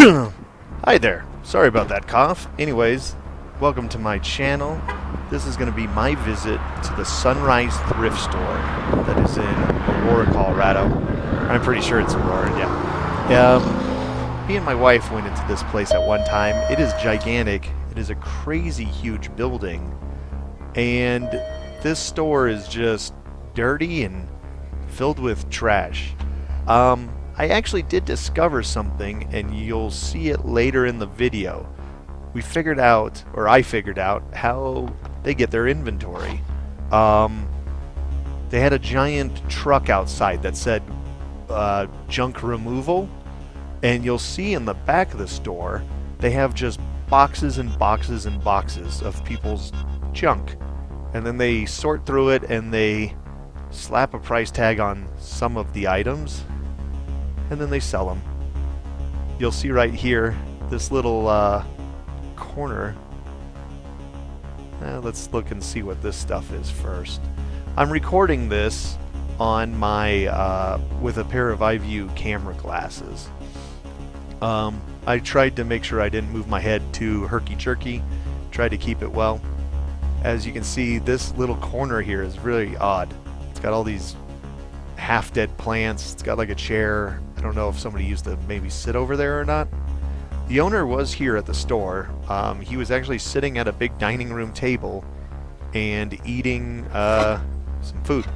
Hi there. Sorry about that cough. Anyways, welcome to my channel. This is going to be my visit to the Sunrise Thrift Store that is in Aurora, Colorado. I'm pretty sure it's Aurora, yeah. Me and my wife went into this place at one time. It is gigantic. It is a crazy huge building. And this store is just dirty and filled with trash. I actually did discover something, and you'll see it later in the video. I figured out how they get their inventory. They had a giant truck outside that said junk removal, and you'll see in the back of the store they have just boxes and boxes and boxes of people's junk, and then they sort through it and they slap a price tag on some of the items, and then they sell them. You'll see right here this little corner. Let's look and see what this stuff is first. I'm recording this on my with a pair of Ivue camera glasses. I tried to make sure I didn't move my head too herky-jerky. Tried to keep it well. As you can see, this little corner here is really odd. It's got all these half-dead plants. It's got like a chair. I don't know if somebody used to maybe sit over there or not. The owner was here at the store. He was actually sitting at a big dining room table and eating some food.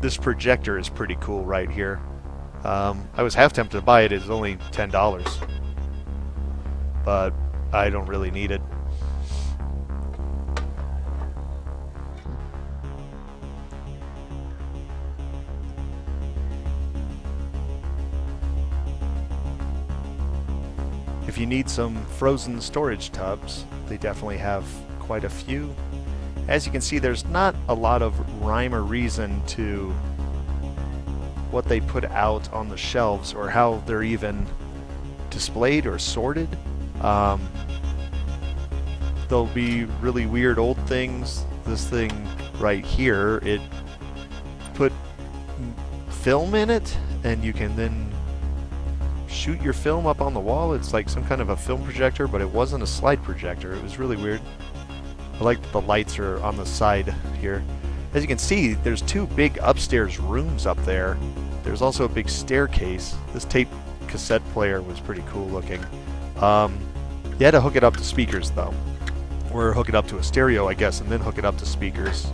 This projector is pretty cool right here. I was half tempted to buy it. It's only $10, but I don't really need it. If you need some frozen storage tubs, they definitely have quite a few. As you can see, there's not a lot of rhyme or reason to what they put out on the shelves or how they're even displayed or sorted. There'll be really weird old things. This thing right here, it put film in it, and you can then shoot your film up on the wall. It's like some kind of a film projector, but it wasn't a slide projector. It was really weird. I like that the lights are on the side here. As you can see, there's two big upstairs rooms up there. There's also a big staircase. This tape cassette player was pretty cool looking. You had to hook it up to speakers though, or hook it up to a stereo, I guess, and then hook it up to speakers.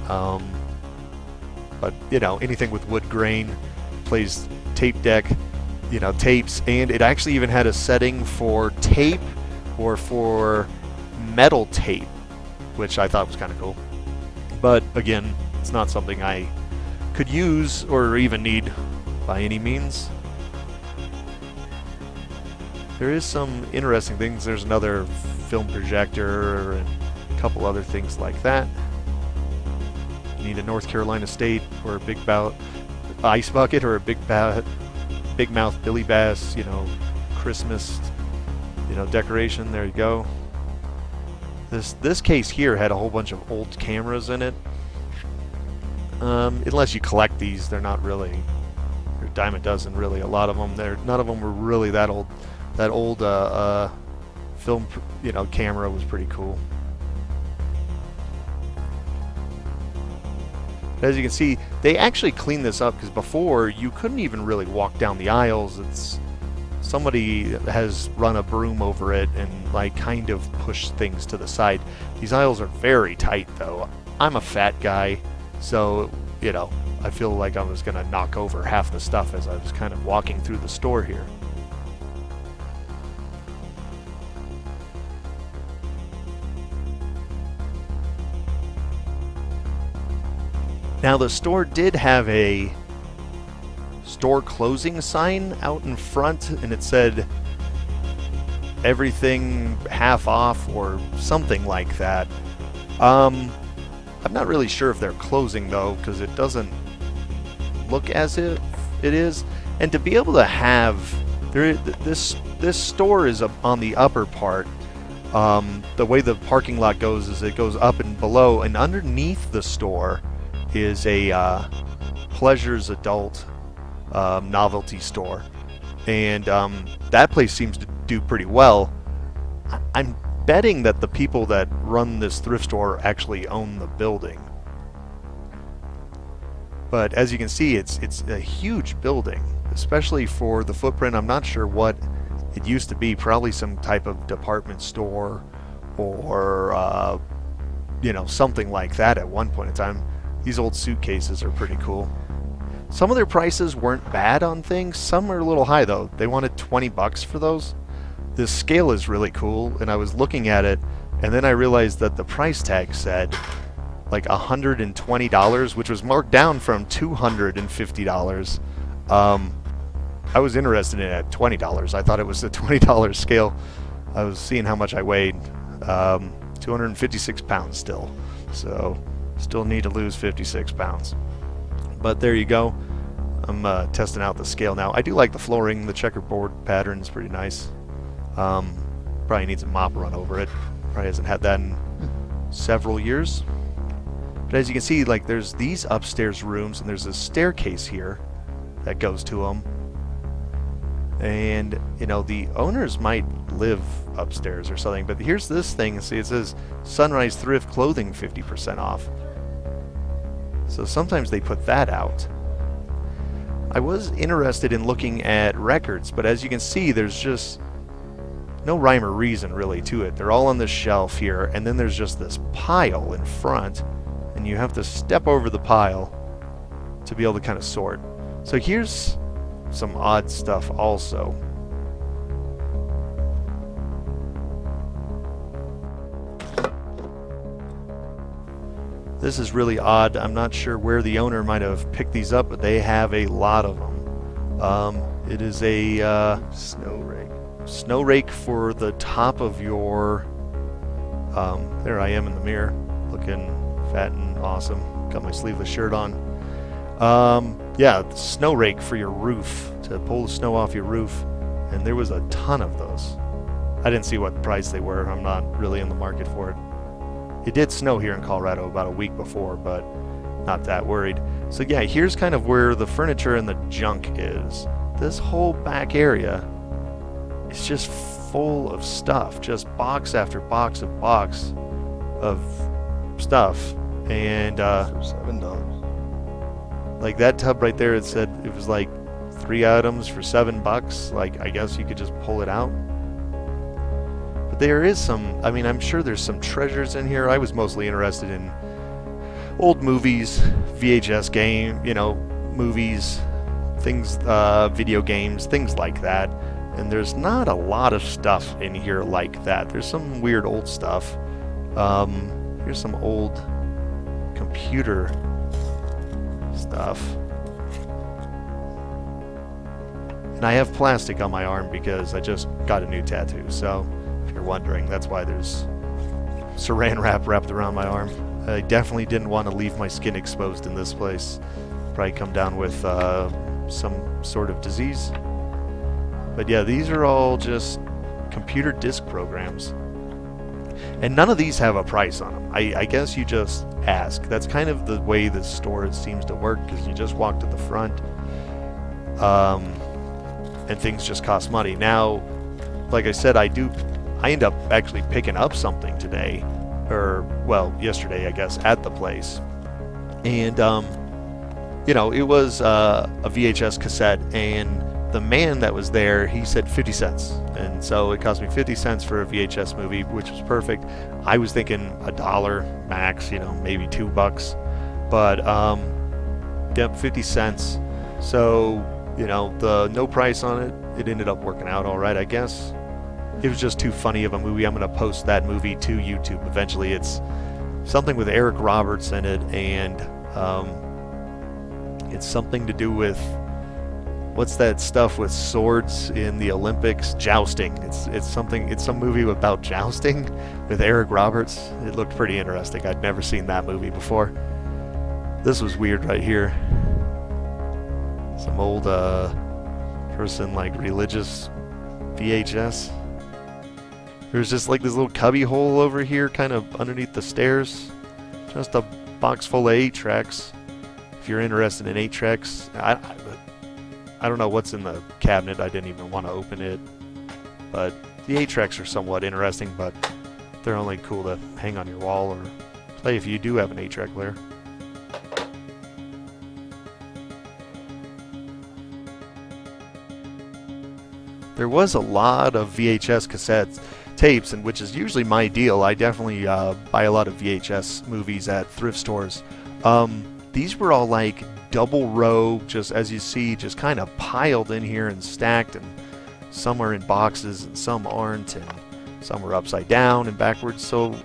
But you know, anything with wood grain plays tape deck, you know, tapes, and it actually even had a setting for tape or for metal tape, which I thought was kind of cool. But again, it's not something I could use or even need by any means. There is some interesting things. There's another film projector and a couple other things like that. You need a North Carolina State or a big ice bucket or a big mouth Billy Bass, you know, Christmas, you know, decoration. There you go. This case here had a whole bunch of old cameras in it. Unless you collect these, they're not really. They're a dime a dozen, really. A lot of them. None of them were really that old. That old film, you know, camera was pretty cool. As you can see, they actually cleaned this up, because before you couldn't even really walk down the aisles. It's somebody has run a broom over it and like kind of pushed things to the side. These aisles are very tight though. I'm a fat guy, so you know, I feel like I was gonna knock over half the stuff as I was kind of walking through the store here. Now the store did have a store closing sign out in front, and it said everything half off or something like that. I'm not really sure if they're closing though, because it doesn't look as if it is. And to be able to have this store is on the upper part. The way the parking lot goes is it goes up and below, and underneath the store is a Pleasures adult novelty store. And that place seems to do pretty well. I'm betting that the people that run this thrift store actually own the building. But as you can see, it's a huge building, especially for the footprint. I'm not sure what it used to be, probably some type of department store or something like that at one point in time. These old suitcases are pretty cool. Some of their prices weren't bad on things. Some are a little high though. They wanted 20 bucks for those. This scale is really cool, and I was looking at it, and then I realized that the price tag said like $120, which was marked down from $250. I was interested in it at $20. I thought it was a $20 scale. I was seeing how much I weighed. 256 pounds still. So still need to lose 56 pounds. But there you go. I'm testing out the scale now. I do like the flooring. The checkerboard pattern is pretty nice. Probably needs a mop run over it. Probably hasn't had that in several years. But as you can see, like, there's these upstairs rooms, and there's a staircase here that goes to them. And, the owners might live upstairs or something. But here's this thing. See, it says Sunrise Thrift Clothing 50% off. So sometimes they put that out. I was interested in looking at records, but as you can see, there's just no rhyme or reason really to it. They're all on this shelf here, and then there's just this pile in front, and you have to step over the pile to be able to kind of sort. So here's some odd stuff also. This is really odd. I'm not sure where the owner might have picked these up, but they have a lot of them. It is a snow rake. Snow rake for the top of your... there I am in the mirror, looking fat and awesome. Got my sleeveless shirt on. Yeah, snow rake for your roof, to pull the snow off your roof. And there was a ton of those. I didn't see what price they were. I'm not really in the market for it. It did snow here in Colorado about a week before, but not that worried. So yeah, here's kind of where the furniture and the junk is. This whole back area is just full of stuff, just box after box of box of stuff. And for $7. like that tub right there, it said it was like 3 items for $7. Like, I guess you could just pull it out. But there is some, I mean, I'm sure there's some treasures in here. I was mostly interested in old movies, VHS game, movies, things, video games, things like that. And there's not a lot of stuff in here like that. There's some weird old stuff. Here's some old computer stuff. And I have plastic on my arm because I just got a new tattoo. So if you're wondering, that's why there's saran wrap wrapped around my arm. I definitely didn't want to leave my skin exposed in this place. Probably come down with some sort of disease. But yeah, these are all just computer disk programs. And none of these have a price on them. I guess you just ask. That's kind of the way the store seems to work, because you just walk to the front and things just cost money. Now, like I said, I end up actually picking up something today, or well, yesterday I guess, at the place. And it was a VHS cassette, and the man that was there, he said 50 cents. And so it cost me 50 cents for a VHS movie, which was perfect. I was thinking $1 max, maybe $2. But, yep, 50 cents. So, the no price on it, it ended up working out all right, I guess. It was just too funny of a movie. I'm going to post that movie to YouTube eventually. It's something with Eric Roberts in it, and it's something to do with, what's that stuff with swords in the Olympics? Jousting. It's some movie about jousting with Eric Roberts. It looked pretty interesting. I'd never seen that movie before. This was weird right here. Some old person, like, religious VHS. There's just like this little cubby hole over here, kind of underneath the stairs. Just a box full of 8 tracks. If you're interested in 8 tracks, I don't know what's in the cabinet. I didn't even want to open it. But the 8-tracks are somewhat interesting, but they're only cool to hang on your wall or play if you do have an 8-track player. There was a lot of VHS cassettes, tapes, and which is usually my deal. I definitely buy a lot of VHS movies at thrift stores. These were all like double row, just as you see, just kind of piled in here and stacked, and some are in boxes and some aren't, and some are upside down and backwards. So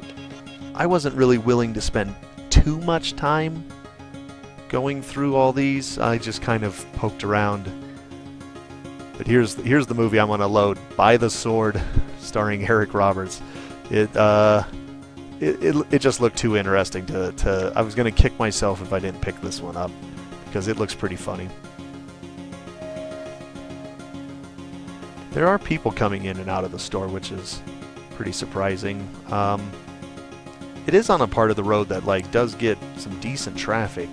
I wasn't really willing to spend too much time going through all these. I just kind of poked around. But here's the movie I'm gonna load, By the Sword, starring Eric Roberts. It just looked too interesting to I was gonna kick myself if I didn't pick this one up, because it looks pretty funny. There are people coming in and out of the store, which is pretty surprising. It is on a part of the road that like does get some decent traffic.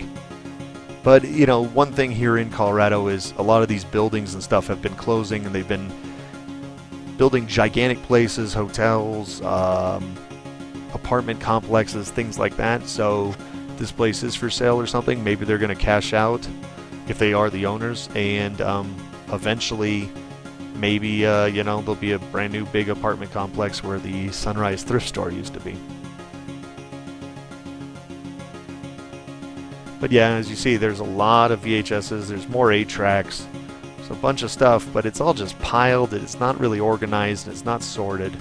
But, you know, one thing here in Colorado is a lot of these buildings and stuff have been closing, and they've been building gigantic places, hotels, apartment complexes, things like that. So this place is for sale or something. Maybe they're going to cash out if they are the owners, and eventually maybe, you know, there'll be a brand new big apartment complex where the Sunrise Thrift Store used to be. But yeah, as you see, there's a lot of VHSs, there's more 8-tracks, there's a bunch of stuff, but it's all just piled, it's not really organized, it's not sorted.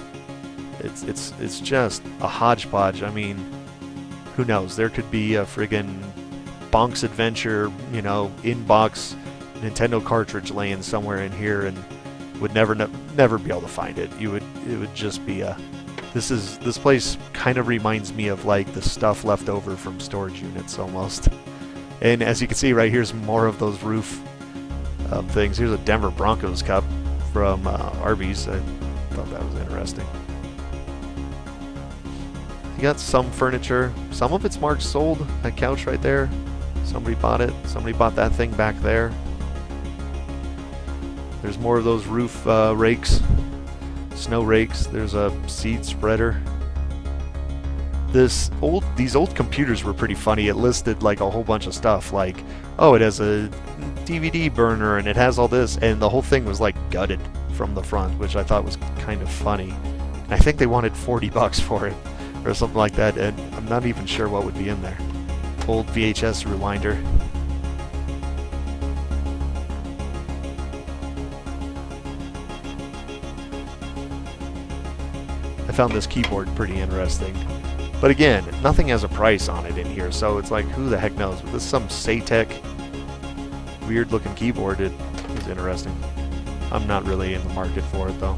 It's just a hodgepodge. I mean, who knows? There could be a friggin' Bonk's Adventure, you know, in-box Nintendo cartridge laying somewhere in here, and would never be able to find it. It would just be a... This place kind of reminds me of like the stuff left over from storage units almost. And as you can see right here's more of those roof things. Here's a Denver Broncos cup from Arby's. I thought that was interesting. You got some furniture. Some of it's marked sold. That couch right there. Somebody bought it. Somebody bought that thing back there. There's more of those roof rakes. Snow rakes. There's a seed spreader. These old computers were pretty funny. It listed like a whole bunch of stuff, like, oh, it has a DVD burner and it has all this, and the whole thing was like gutted from the front, which I thought was kind of funny. And I think they wanted $40 for it or something like that, and I'm not even sure what would be in there. Old VHS rewinder. I found this keyboard pretty interesting. But again, nothing has a price on it in here, so it's like, who the heck knows? But this is some Satec weird looking keyboard. It is interesting. I'm not really in the market for it though.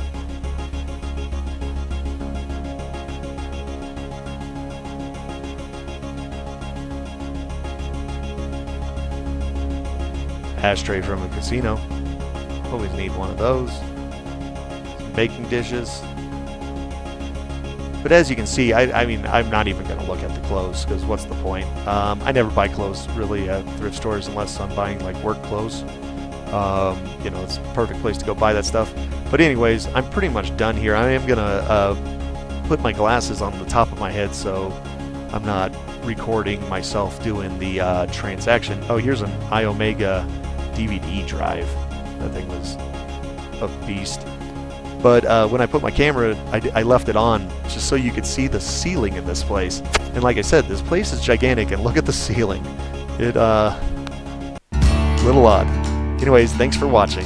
Ashtray from a casino. Always need one of those. Some baking dishes. But as you can see, I mean, I'm not even going to look at the clothes, because what's the point? I never buy clothes really at thrift stores unless I'm buying like work clothes. You know, it's a perfect place to go buy that stuff. But anyways, I'm pretty much done here. I am going to put my glasses on the top of my head so I'm not recording myself doing the transaction. Oh, here's an iOmega DVD drive. That thing was a beast. But when I put my camera, I left it on just so you could see the ceiling in this place. And like I said, this place is gigantic, and look at the ceiling. It, little odd. Anyways, thanks for watching.